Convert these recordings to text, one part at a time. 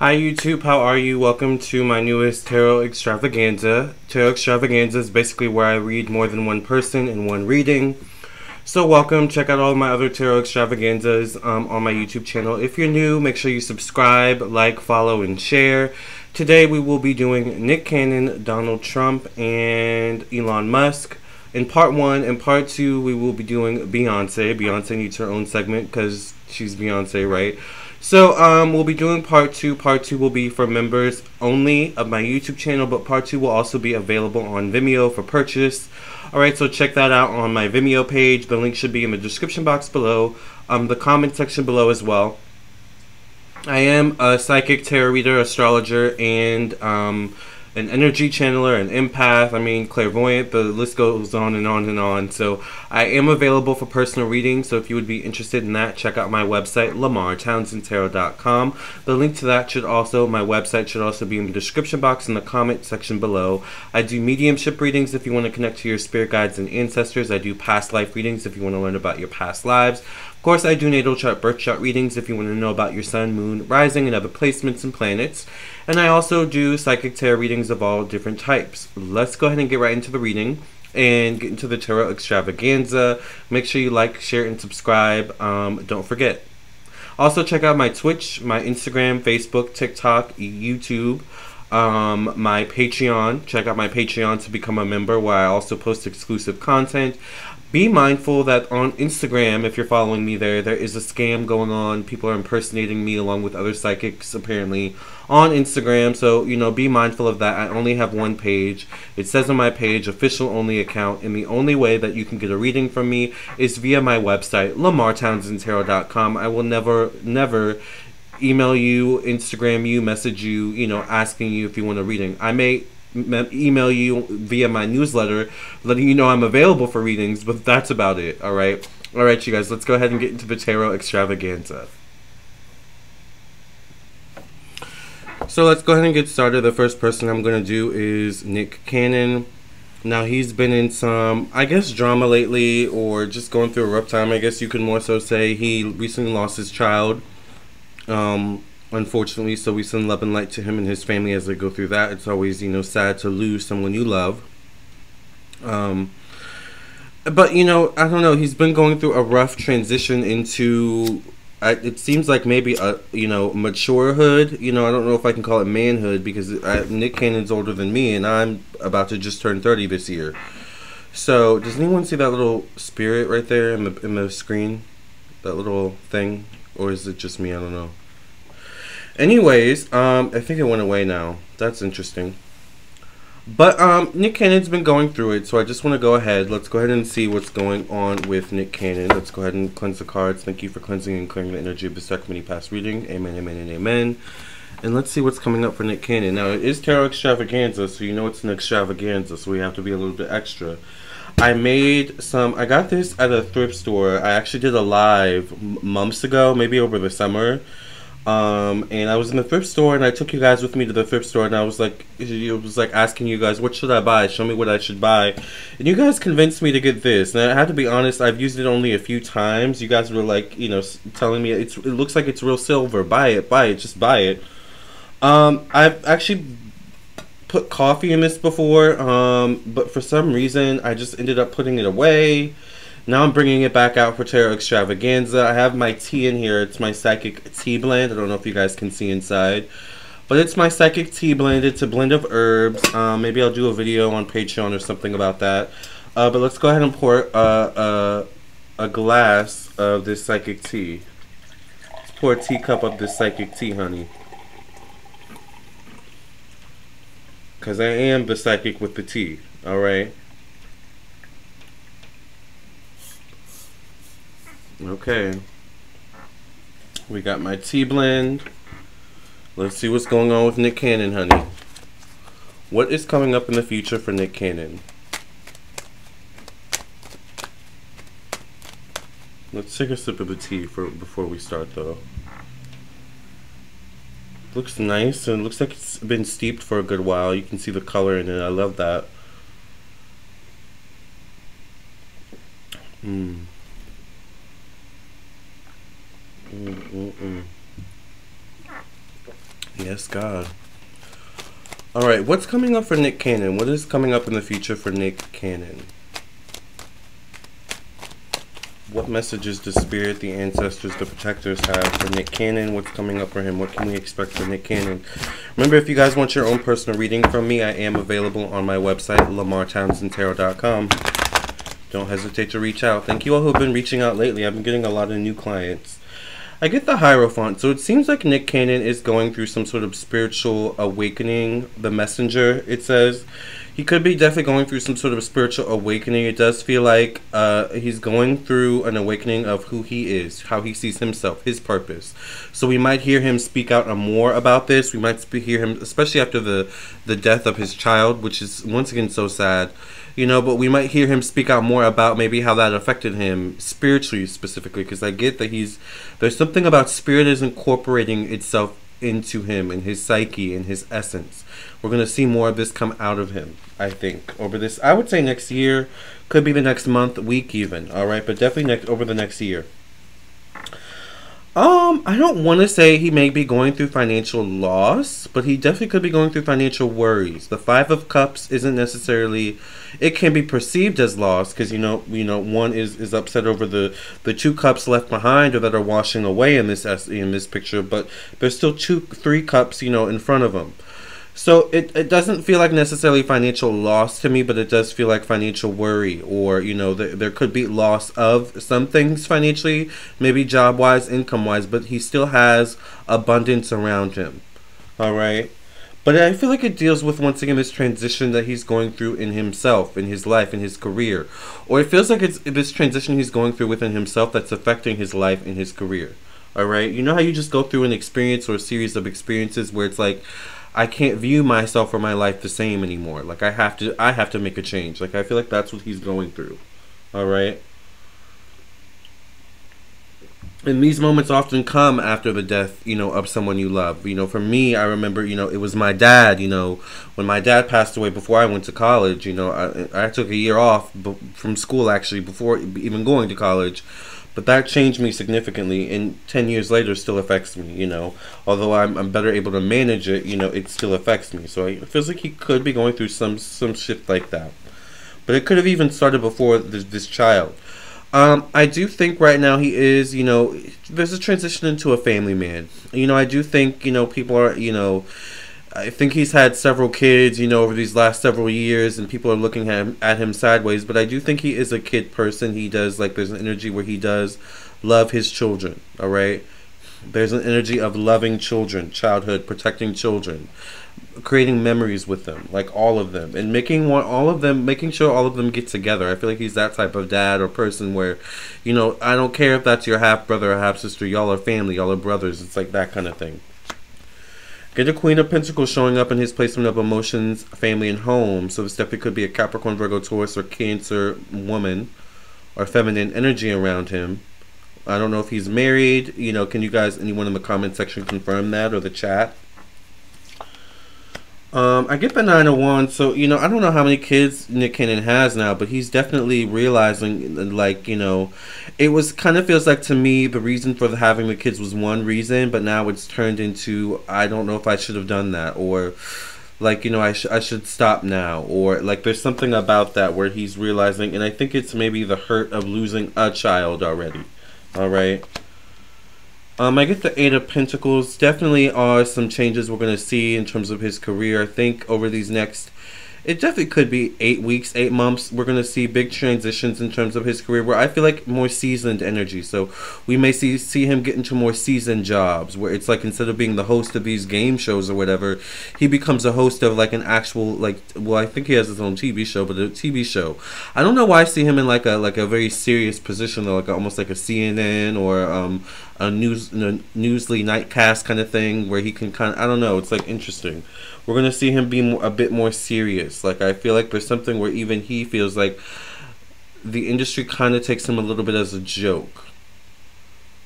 Hi YouTube, how are you? Welcome to my newest Tarot Extravaganza. Tarot Extravaganza is basically where I read more than one person in one reading. So welcome, check out all my other Tarot Extravaganzas on my YouTube channel. If you're new, make sure you subscribe, like, follow, and share. Today we will be doing Nick Cannon, Donald Trump, and Elon Musk. In part 1 and part 2 we will be doing Beyonce. Beyonce needs her own segment because she's Beyonce, right? So, we'll be doing part 2. Part 2 will be for members only of my YouTube channel, but part 2 will also be available on Vimeo for purchase. Alright, so check that out on my Vimeo page. The link should be in the description box below, the comment section below as well. I am a psychic, tarot reader, astrologer, and an energy channeler, an empath, clairvoyant, the list goes on and on and on. So I am available for personal readings, so if you would be interested in that, check out my website, Lamarr, townsendtarot.com. The link to that my website should also be in the description box in the comment section below. I do mediumship readings if you want to connect to your spirit guides and ancestors. I do past life readings if you want to learn about your past lives. Of course, I do natal chart, birth chart readings if you want to know about your sun, moon, rising, and other placements and planets. And I also do psychic tarot readings of all different types. Let's go ahead and get right into the reading and get into the Tarot Extravaganza. Make sure you like, share, and subscribe. Don't forget. Also, check out my Twitch, my Instagram, Facebook, TikTok, YouTube, my Patreon. Check out my Patreon to become a member, where I also post exclusive content. Be mindful that on Instagram, if you're following me there is a scam going on. People are impersonating me along with other psychics, apparently, on Instagram. So, be mindful of that. I only have one page. It says on my page, official only account. And the only way that you can get a reading from me is via my website, lamartownsendtarot.com. I will never email you, Instagram you, message you, asking you if you want a reading. I may email you via my newsletter letting you know I'm available for readings, but that's about it. Alright, you guys, let's go ahead and get into the Tarot Extravaganza. So let's go ahead and get started. The first person I'm going to do is Nick Cannon. Now, he's been in some, I guess, drama lately, or just going through a rough time, I guess you could more so say. He recently lost his child, unfortunately, so we send love and light to him and his family as they go through that. It's always, sad to lose someone you love. But, I don't know, he's been going through a rough transition into, it seems like maybe a, maturehood. I don't know if I can call it manhood, because Nick Cannon's older than me, and I'm about to just turn 30 this year. So, does anyone see that little spirit right there in the screen? That little thing? Or is it just me? I don't know. Anyways, I think it went away now. That's interesting. But Nick Cannon's been going through it, so I just want to go ahead. Let's go ahead and see what's going on with Nick Cannon. Let's go ahead and cleanse the cards. Thank you for cleansing and clearing the energy of this deck many past reading. Amen, amen, and amen. And let's see what's coming up for Nick Cannon. Now, it is Tarot Extravaganza, so it's an extravaganza, so we have to be a little bit extra. I got this at a thrift store. I actually did a live months ago, maybe over the summer. And I was in the thrift store, and I took you guys with me to the thrift store, and I was like, asking you guys, what should I buy? Show me what I should buy. And you guys convinced me to get this. And I have to be honest, I've used it only a few times. You guys were like, telling me it looks like it's real silver. Buy it, just buy it. I've actually put coffee in this before, but for some reason, I just ended up putting it away. Now I'm bringing it back out for Tarot Extravaganza. I have my tea in here. It's my psychic tea blend. I don't know if you guys can see inside, but it's my psychic tea blend. It's a blend of herbs. Maybe I'll do a video on Patreon or something about that. But let's go ahead and pour a glass of this psychic tea. Let's pour a teacup of this psychic tea, honey. Because I am the psychic with the tea. Alright? Okay, we got my tea blend. Let's see what's going on with Nick Cannon, honey. What is coming up in the future for Nick Cannon? Let's take a sip of the tea before we start, though. Looks nice, and it looks like it's been steeped for a good while. You can see the color in it. I love that. Yes, God. Alright, what's coming up for Nick Cannon? What is coming up in the future for Nick Cannon? What messages does Spirit, the ancestors, the protectors have for Nick Cannon? What's coming up for him? What can we expect for Nick Cannon? Remember, if you guys want your own personal reading from me, I am available on my website, LamarrTownsendTarot.com. Don't hesitate to reach out. Thank you all who have been reaching out lately. I've been getting a lot of new clients. I get the Hierophant, so it seems like Nick Cannon is going through some sort of spiritual awakening. The Messenger, it says. He could be definitely going through some sort of spiritual awakening. It does feel like he's going through an awakening of who he is, how he sees himself, his purpose. So we might hear him speak out more about this. We might hear him, especially after the death of his child, which is once again so sad. You know, but we might hear him speak out more about maybe how that affected him spiritually specifically, because I get that there's something about spirit is incorporating itself into him and his psyche and his essence. We're going to see more of this come out of him, I think, over this, I would say next year, could be the next month, week even, alright, but definitely over the next year. I don't want to say he may be going through financial loss, but he definitely could be going through financial worries. The Five of Cups isn't necessarily, it can be perceived as loss because you know one is upset over the two cups left behind or that are washing away in this picture, but there's still three cups in front of him. So it doesn't feel like necessarily financial loss to me, but it does feel like financial worry, or there could be loss of some things financially, maybe job wise, income wise, but he still has abundance around him. All right, but I feel like it deals with once again this transition that he's going through in himself, in his life, in his career, or it feels like it's this transition he's going through within himself that's affecting his life and his career. All right, you know how you just go through an experience or a series of experiences where it's like, I can't view myself or my life the same anymore. Like I have to make a change. Like I feel like that's what he's going through. All right. And these moments often come after the death, of someone you love. For me, I remember, it was my dad, when my dad passed away before I went to college, I took a year off from school actually before even going to college. But that changed me significantly, and 10 years later still affects me, Although I'm better able to manage it, it still affects me. So it feels like he could be going through some shift like that. But it could have even started before this child. I do think right now he is, there's a transition into a family man. I do think, people are, I think he's had several kids, over these last several years, and people are looking at him sideways. But I do think he is a kid person. He does, there's an energy where he does love his children, all right? There's an energy of loving children, childhood, protecting children, creating memories with them, like all of them, and making sure all of them get together. I feel like he's that type of dad or person where, I don't care if that's your half brother or half sister, y'all are family, y'all are brothers. It's like that kind of thing. Get the Queen of Pentacles showing up in his placement of emotions, family, and home. So this definitely could be a Capricorn, Virgo, Taurus, or Cancer woman or feminine energy around him. I don't know if he's married. Can you guys, anyone in the comment section, confirm that, or the chat? I get the Nine of Wands. So, I don't know how many kids Nick Cannon has now, but he's definitely realizing, it was kind of feels like to me the reason for having the kids was one reason, but now it's turned into, I don't know if I should have done that, or I should stop now, or there's something about that where he's realizing, and I think it's maybe the hurt of losing a child already. All right. I get the Eight of Pentacles. Definitely are some changes we're going to see in terms of his career. I think over these next, it definitely could be 8 weeks, 8 months. We're going to see big transitions in terms of his career where I feel like more seasoned energy. So we may see him get into more seasoned jobs where it's like instead of being the host of these game shows or whatever, he becomes a host of an actual, I think he has his own TV show, but a TV show. I don't know why I see him in like a very serious position though, almost like a CNN or a Newsly nightcast kind of thing where he can I don't know, it's interesting. We're going to see him be a bit more serious. I feel like there's something where even he feels like the industry kind of takes him a little bit as a joke.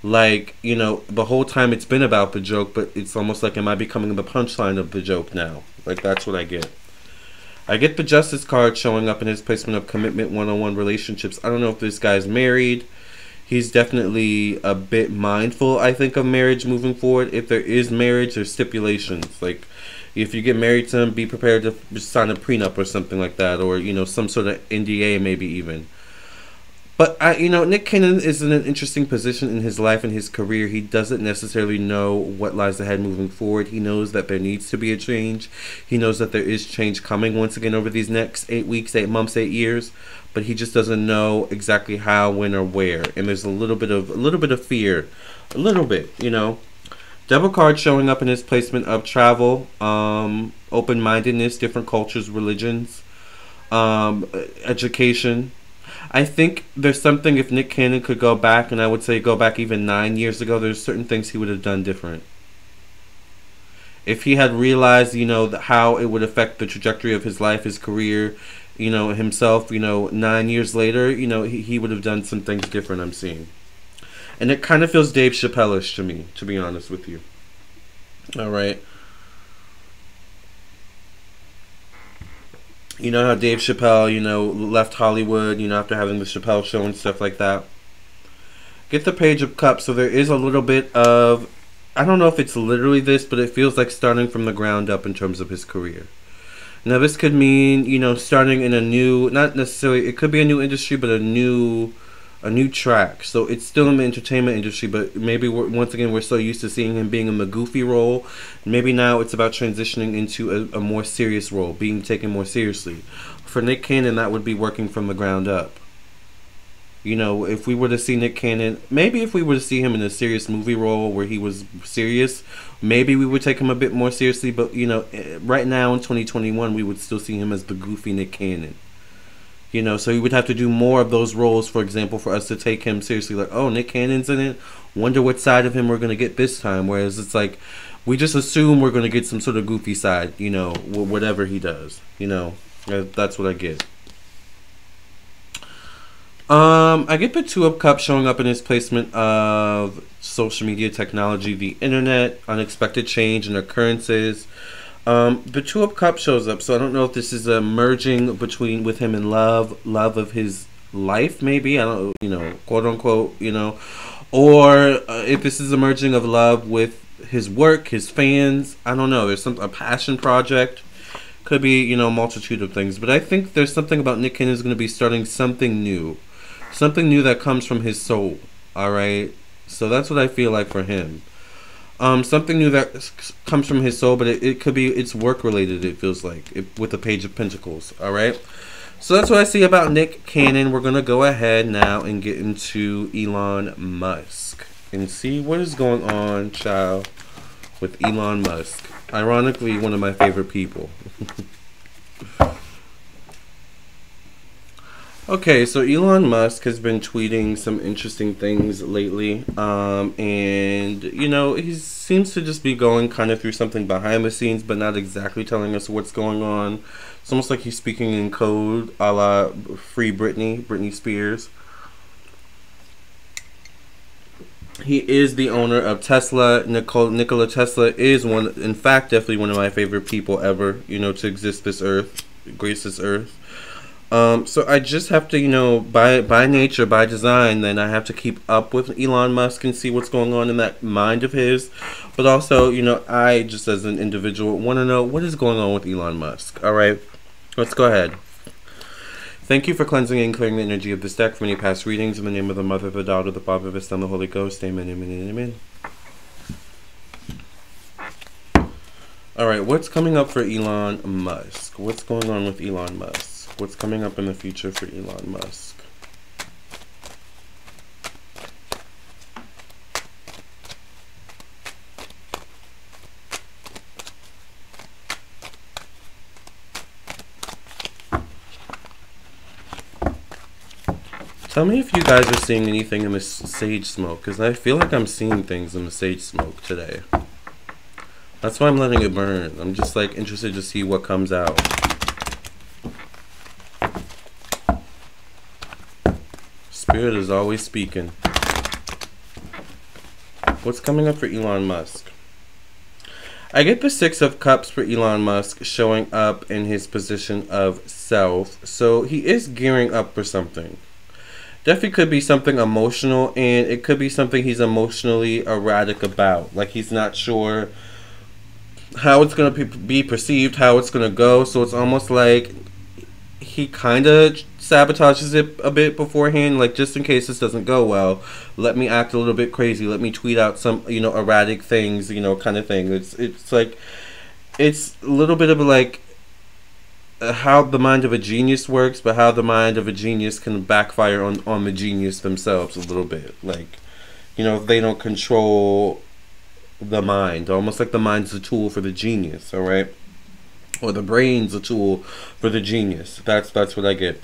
The whole time it's been about the joke, but it's almost like, am I becoming the punchline of the joke now? That's what I get. I get the Justice card showing up in his placement of commitment, one-on-one relationships. I don't know if this guy's married. He's definitely a bit mindful, I think, of marriage moving forward. If there is marriage, there's stipulations. Like, if you get married to him, be prepared to sign a prenup or something like that, or some sort of NDA, maybe even. But Nick Cannon is in an interesting position in his life and his career. He doesn't necessarily know what lies ahead moving forward. He knows that there needs to be a change. He knows that there is change coming once again over these next 8 weeks, 8 months, 8 years. But he just doesn't know exactly how, when, or where. And there's a little bit of fear, a little bit. Devil card showing up in his placement of travel, open-mindedness, different cultures, religions, education. I think there's something, if Nick Cannon could go back, and I would say go back even 9 years ago, there's certain things he would have done different. If he had realized, how it would affect the trajectory of his life, his career, himself, 9 years later, he would have done some things different, I'm seeing. And it kind of feels Dave Chappelle-ish to me, to be honest with you. All right. You know how Dave Chappelle, left Hollywood, after having the Chappelle show and stuff like that. Get the Page of Cups. So there is a little bit of, I don't know if it's literally this, but it feels like starting from the ground up in terms of his career. Now this could mean, starting in a new, not necessarily, it could be a new industry, but a new track. So it's still in the entertainment industry, but maybe once again we're so used to seeing him being in the goofy role. Maybe now it's about transitioning into a more serious role, being taken more seriously. For Nick Cannon, that would be working from the ground up. If we were to see Nick Cannon, maybe if we were to see him in a serious movie role where he was serious, maybe we would take him a bit more seriously. But right now in 2021, we would still see him as the goofy Nick Cannon. So he would have to do more of those roles, for example, for us to take him seriously. Like, oh, Nick Cannon's in it. Wonder what side of him we're going to get this time. Whereas it's like, we just assume we're going to get some sort of goofy side, whatever he does. That's what I get. I get the Two of Cups showing up in his placement of social media, technology, the internet, unexpected change and occurrences. The Two of Cups shows up, so I don't know if this is a merging with him and love of his life, maybe, I don't quote unquote, or if this is a merging of love with his work, his fans. I don't know. There's a passion project. Could be, multitude of things. But I think there's something about Nick Cannon is going to be starting something new that comes from his soul. All right, so that's what I feel like for him. Something new that comes from his soul, but it could be, it's work related, it feels like, with the Page of Pentacles. Alright, so that's what I see about Nick Cannon. We're going to go ahead now and get into Elon Musk and see what is going on, child, with Elon Musk. Ironically, one of my favorite people. Okay, so Elon Musk has been tweeting some interesting things lately, and, he seems to just be going kind of through something behind the scenes, but not exactly telling us what's going on. It's almost like he's speaking in code, a la Free Britney Spears. He is the owner of Tesla. Nikola Tesla is in fact, definitely one of my favorite people ever, to exist this earth, grace this earth. So I just have to, by nature, by design, then I have to keep up with Elon Musk and see what's going on in that mind of his. But also, I just as an individual want to know what is going on with Elon Musk. All right, let's go ahead. Thank you for cleansing and clearing the energy of this deck from any past readings. In the name of the Mother, the Daughter, the Father, the Son, the Holy Ghost. Amen, amen, and amen. All right, what's coming up for Elon Musk? What's going on with Elon Musk? What's coming up in the future for Elon Musk? Tell me if you guys are seeing anything in the sage smoke, because I feel like I'm seeing things in the sage smoke today. That's why I'm letting it burn. I'm just like interested to see what comes out. Spirit is always speaking. What's coming up for Elon Musk? I get the Six of Cups for Elon Musk showing up in his position of self. So he is gearing up for something. Definitely could be something emotional, and it could be something he's emotionally erratic about. Like he's not sure how it's going to be perceived, how it's going to go. So it's almost like he kind of sabotages it a bit beforehand, like just in case this doesn't go well, let me act a little bit crazy, let me tweet out some, you know, erratic things, you know, kind of thing. It's like, it's a little bit of like how the mind of a genius works, but how the mind of a genius can backfire on the genius themselves a little bit. Like, you know, they don't control the mind, almost like the mind's a tool for the genius, all right? Or the brain's a tool for the genius. That's what I get.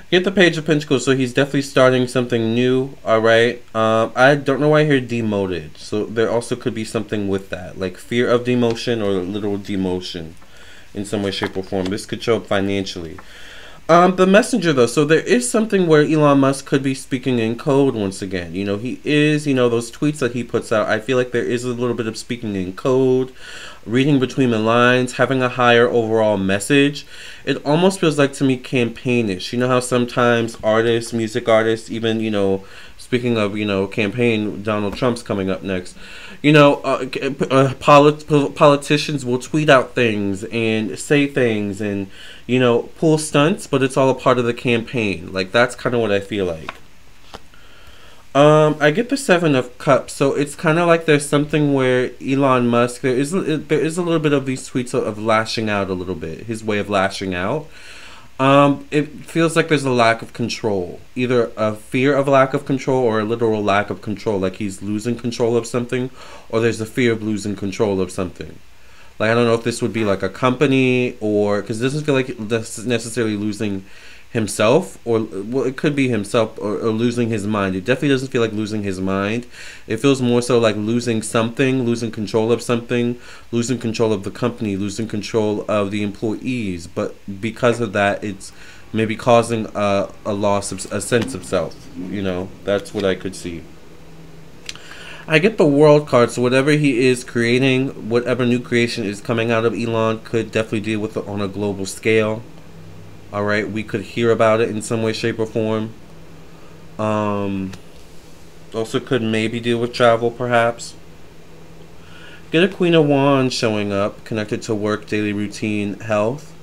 Get the Page of Pentacles, so he's definitely starting something new, alright? I don't know why I hear demoted, so there also could be something with that, like fear of demotion or literal demotion in some way, shape, or form. This could show up financially. The messenger, though, so there is something where Elon Musk could be speaking in code once again. You know, he is, you know, those tweets that he puts out, I feel like there is a little bit of speaking in code, reading between the lines, having a higher overall message. It almost feels like, to me, campaignish. You know how sometimes artists, music artists, even, you know, speaking of, you know, campaign, Donald Trump's coming up next. You know, politicians will tweet out things and say things and, you know, pull stunts, but it's all a part of the campaign. Like, that's kind of what I feel like. I get the Seven of Cups, so it's kind of like there's something where Elon Musk, there is a little bit of these tweets of lashing out a little bit, his way of lashing out. It feels like there's a lack of control, either a fear of lack of control or a literal lack of control, like he's losing control of something, or there's a fear of losing control of something. Like, I don't know if this would be like a company, or because it doesn't feel like that's necessarily losing himself, or, well, it could be himself, or losing his mind. It definitely doesn't feel like losing his mind. It feels more so like losing something, losing control of something, losing control of the company, losing control of the employees. But because of that, it's maybe causing a loss of a sense of self. You know, that's what I could see. I get the World card, so whatever he is creating, whatever new creation is coming out of Elon, could definitely deal with it on a global scale. Alright, we could hear about it in some way, shape, or form. Also could maybe deal with travel, perhaps. Get a Queen of Wands showing up, connected to work, daily routine, health.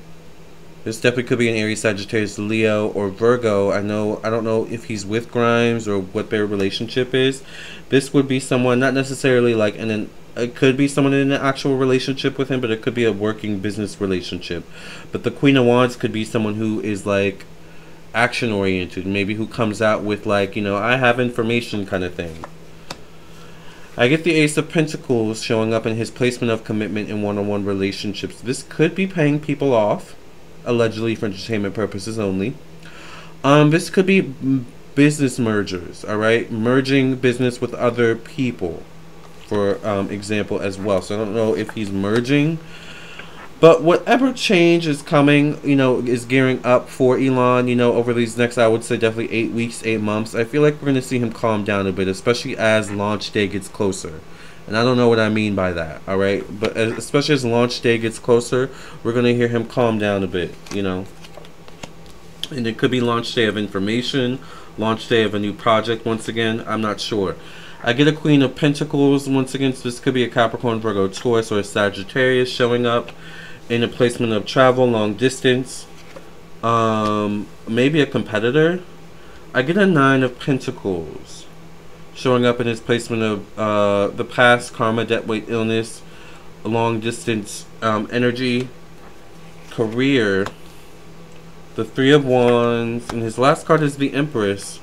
This definitely could be an Aries, Sagittarius, Leo, or Virgo. I don't know if he's with Grimes or what their relationship is. This would be someone, not necessarily like it could be someone in an actual relationship with him, but it could be a working business relationship. But the Queen of Wands could be someone who is like action oriented, maybe who comes out with like, you know, I have information kind of thing. I get the Ace of Pentacles showing up in his placement of commitment in one-on-one relationships. This could be paying people off, allegedly for entertainment purposes only. This could be business mergers, alright? Merging business with other people, for example, as well. So I don't know if he's merging, but whatever change is coming, you know, is gearing up for Elon, you know, over these next, I would say, definitely 8 weeks, 8 months. I feel like we're going to see him calm down a bit, especially as launch day gets closer. And I don't know what I mean by that, alright? But especially as launch day gets closer, we're going to hear him calm down a bit, you know. And it could be launch day of information, launch day of a new project once again. I'm not sure. I get a Queen of Pentacles once again, so this could be a Capricorn, Virgo, Taurus, or a Sagittarius showing up in a placement of travel, long distance. Maybe a competitor. I get a Nine of Pentacles showing up in his placement of the past, karma, debt, weight, illness, long distance energy, career, the Three of Wands, and his last card is the Empress.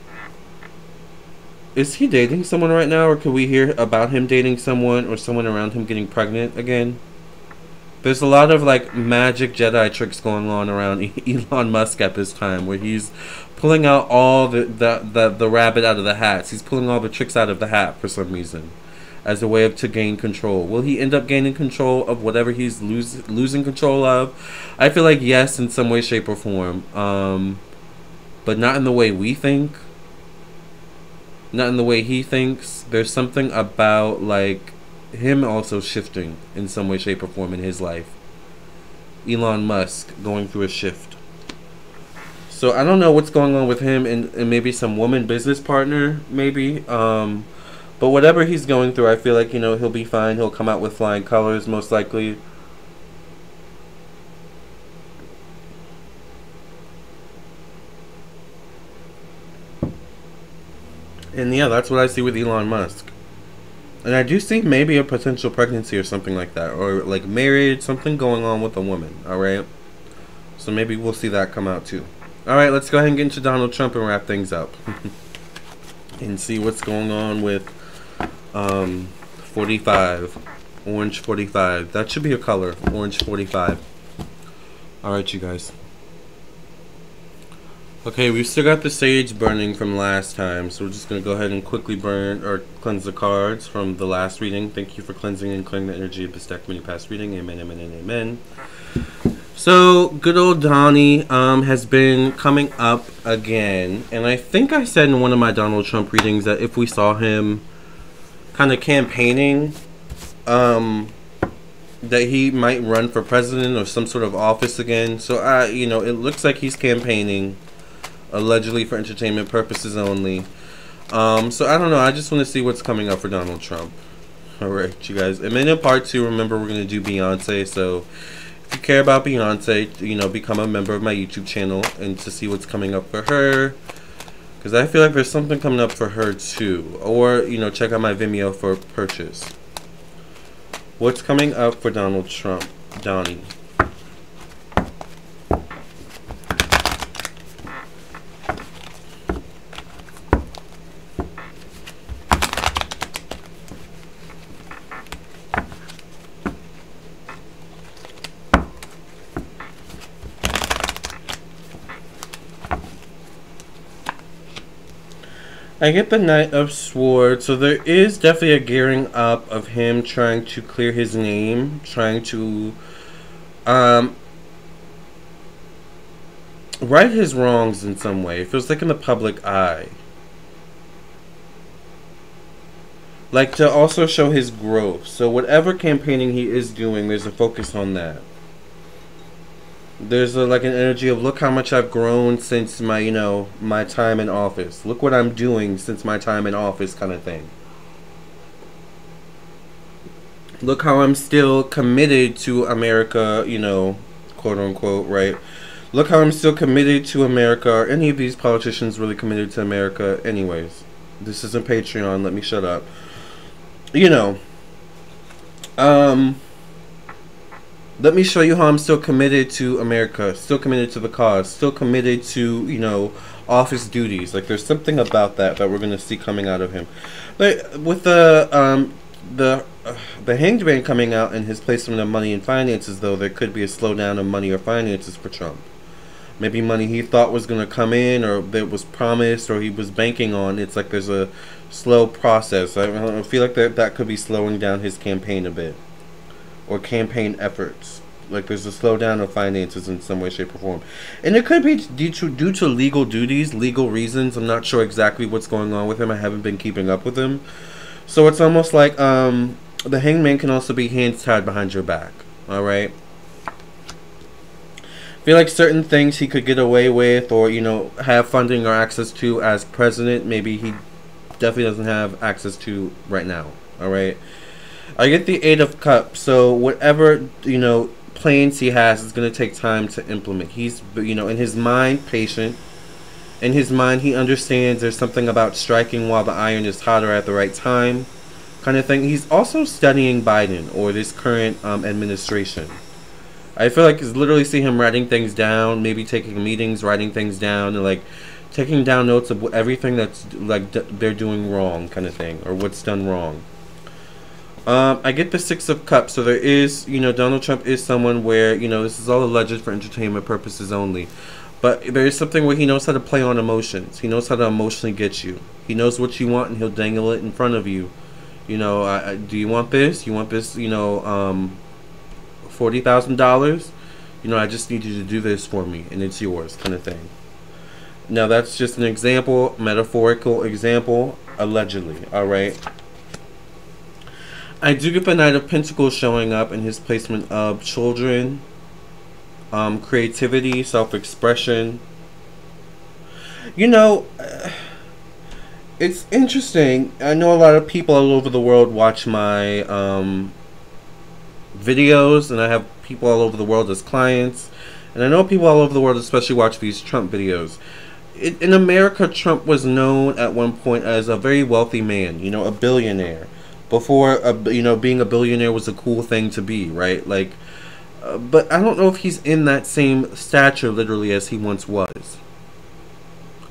Is he dating someone right now, or could we hear about him dating someone, or someone around him getting pregnant again? There's a lot of like magic Jedi tricks going on around Elon Musk at this time, where he's pulling out all the rabbit out of the hats. He's pulling all the tricks out of the hat for some reason, as a way to gain control. Will he end up gaining control of whatever he's losing control of? I feel like yes, in some way, shape, or form, but not in the way we think. Not in the way he thinks. There's something about like him also shifting in some way, shape, or form in his life. Elon Musk going through a shift. So I don't know what's going on with him and maybe some woman business partner, maybe. But whatever he's going through, I feel like, he'll be fine. He'll come out with flying colors, most likely. And yeah, that's what I see with Elon Musk. And I do see maybe a potential pregnancy or something like that. Or like marriage, something going on with a woman, alright? So maybe we'll see that come out too. Alright, let's go ahead and get into Donald Trump and wrap things up. And see what's going on with 45. Orange 45. That should be a color. Orange 45. Alright, you guys. Okay, we've still got the sage burning from last time, so we're just going to go ahead and quickly burn or cleanse the cards from the last reading. Thank you for cleansing and clearing the energy of this deck from your past reading. Amen, amen, and amen. So, good old Donnie has been coming up again, and I think I said in one of my Donald Trump readings that if we saw him kind of campaigning, that he might run for president or some sort of office again. So, it looks like he's campaigning, allegedly for entertainment purposes only. So I don't know. I just want to see what's coming up for Donald Trump. Alright, you guys. And then in part 2, remember, we're going to do Beyonce. So if you care about Beyonce, become a member of my YouTube channel and to see what's coming up for her. Because I feel like there's something coming up for her too. Or, check out my Vimeo for purchase. What's coming up for Donald Trump? Donnie. I get the Knight of Swords, so there is definitely a gearing up of him trying to clear his name, trying to right his wrongs in some way. It feels like in the public eye. Like to also show his growth. So whatever campaigning he is doing, there's a focus on that. There's like an energy of look how much I've grown since my, my time in office. Look what I'm doing since my time in office kind of thing. Look how I'm still committed to America, quote unquote, right? Look how I'm still committed to America. Are any of these politicians really committed to America? Anyways, this isn't Patreon. Let me shut up. Let me show you how I'm still committed to America, still committed to the cause, still committed to, office duties. Like, there's something about that we're going to see coming out of him. But with the Hanged Man coming out and his placement of money and finances, though, there could be a slowdown of money or finances for Trump. Maybe money he thought was going to come in or that was promised or he was banking on. It's like there's a slow process. I feel like that could be slowing down his campaign a bit. Or campaign efforts. Like there's a slowdown of finances in some way, shape, or form. And it could be due to legal duties, legal reasons. I'm not sure exactly what's going on with him. I haven't been keeping up with him. So it's almost like the Hangman can also be hands tied behind your back. Alright? I feel like certain things he could get away with or, have funding or access to as president, maybe he definitely doesn't have access to right now. Alright? I get the 8 of Cups, so whatever, plans he has is going to take time to implement. He's, in his mind, patient. In his mind, he understands there's something about striking while the iron is hotter at the right time, kind of thing. He's also studying Biden, or this current administration. I feel like it's literally see him writing things down, maybe taking meetings, writing things down, and, like, taking down notes of everything that's, like, they're doing wrong, kind of thing, or what's done wrong. I get the 6 of Cups, so there is, Donald Trump is someone where, this is all alleged for entertainment purposes only. But there is something where he knows how to play on emotions. He knows how to emotionally get you. He knows what you want and he'll dangle it in front of you. Do you want this? You want this, $40,000? I just need you to do this for me and it's yours, kind of thing. Now that's just an example, metaphorical example, allegedly, alright? I do get the Knight of Pentacles showing up in his placement of children, creativity, self-expression, You know, it's interesting. I know a lot of people all over the world watch my videos, and I have people all over the world as clients. And I know people all over the world especially watch these Trump videos. In America, Trump was known at one point as a very wealthy man, you know, a billionaire. Before, you know, being a billionaire was a cool thing to be, right? Like, but I don't know if he's in that same stature, literally, as he once was.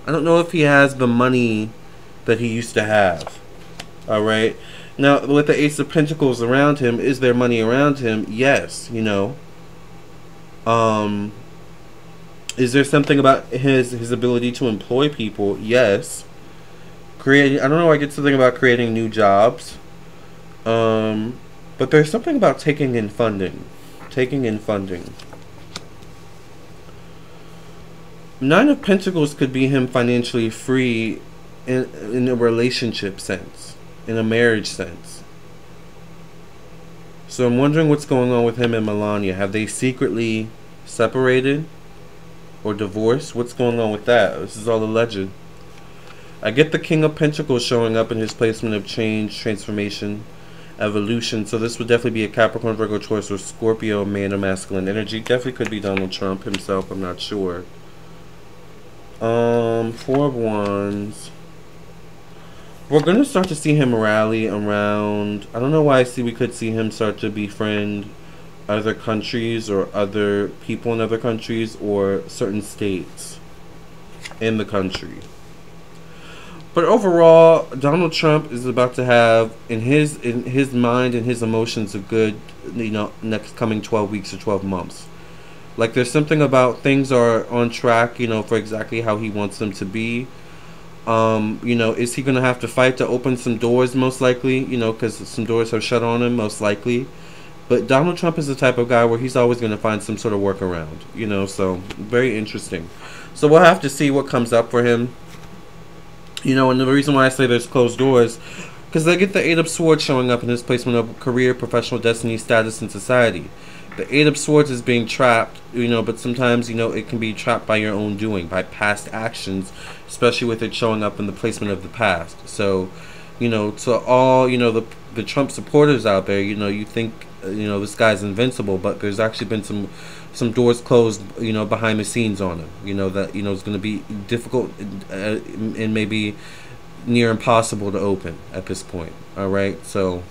I don't know if he has the money that he used to have. Alright? Now, with the Ace of Pentacles around him, is there money around him? Yes, you know. Is there something about his ability to employ people? Yes. I don't know, I get something about creating new jobs. But there's something about taking in funding. Taking in funding. Nine of Pentacles could be him financially free in a relationship sense. In a marriage sense. So I'm wondering what's going on with him and Melania. Have they secretly separated? Or divorced? What's going on with that? This is all alleged. I get the King of Pentacles showing up in his placement of change, transformation, evolution. So this would definitely be a Capricorn, Virgo, Taurus, or Scorpio man of masculine energy. Definitely could be Donald Trump himself. I'm not sure. Four of Wands. We're going to start to see him rally around. I don't know why I see we could see him start to befriend other countries or other people in other countries or certain states in the country. But overall, Donald Trump is about to have in his mind and his emotions a good, you know, next coming 12 weeks or 12 months. Like there's something about things are on track, you know, for exactly how he wants them to be. You know, is he going to have to fight to open some doors? Most likely, you know, because some doors have shut on him, most likely. But Donald Trump is the type of guy where he's always going to find some sort of workaround, you know, so very interesting. So we'll have to see what comes up for him. You know, and the reason why I say there's closed doors, because I get the Eight of Swords showing up in his placement of career, professional destiny, status, and society. The Eight of Swords is being trapped, you know, but sometimes, you know, it can be trapped by your own doing, by past actions, especially with it showing up in the placement of the past. So, you know, to all, you know, the Trump supporters out there, you know, you think, you know, this guy's invincible, but there's actually been some doors closed, you know, behind the scenes on him, you know, that, you know, it's going to be difficult and maybe near impossible to open at this point. All right, so,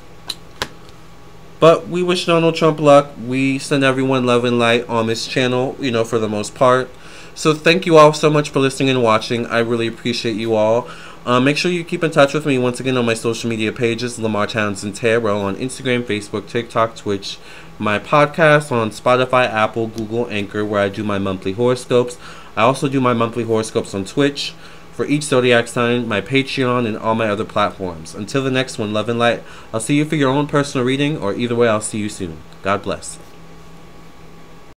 but we wish Donald Trump luck. We send everyone love and light on this channel, you know, for the most part. So thank you all so much for listening and watching. I really appreciate you all. Make sure you keep in touch with me once again on my social media pages, Lamarr Townsend Tarot on Instagram, Facebook, TikTok, Twitch, my podcast on Spotify, Apple, Google, Anchor, where I do my monthly horoscopes. I also do my monthly horoscopes on Twitch for each zodiac sign, my Patreon, and all my other platforms. Until the next one, love and light. I'll see you for your own personal reading, or either way, I'll see you soon. God bless.